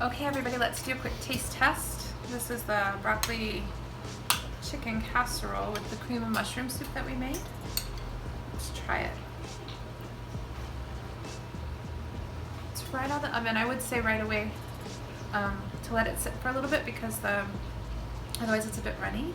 Okay, everybody, let's do a quick taste test. This is the broccoli chicken casserole with the cream and mushroom soup that we made. Let's try it. It's right out of the oven. I would say right away to let it sit for a little bit because otherwise it's a bit runny.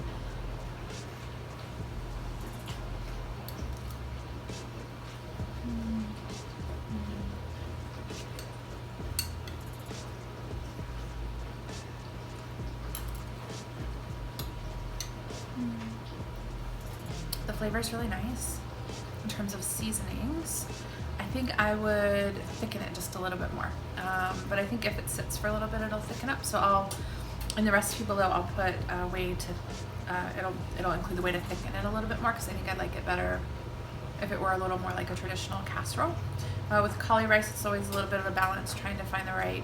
The flavor is really nice in terms of seasonings. I think I would thicken it just a little bit more, but I think if it sits for a little bit it'll thicken up. So in the recipe below I'll put a way to, it'll include the way to thicken it a little bit more because I think I'd like it better if it were a little more like a traditional casserole. With cauli rice it's always a little bit of a balance, trying to find the right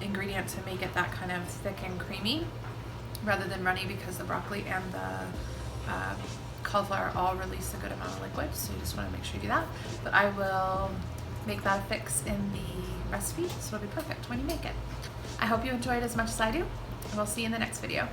ingredient to make it that kind of thick and creamy rather than runny, because the broccoli and the cauliflower all release a good amount of liquid, so you just want to make sure you do that. But I will make that a fix in the recipe, so it'll be perfect when you make it. I hope you enjoyed as much as I do, and we'll see you in the next video.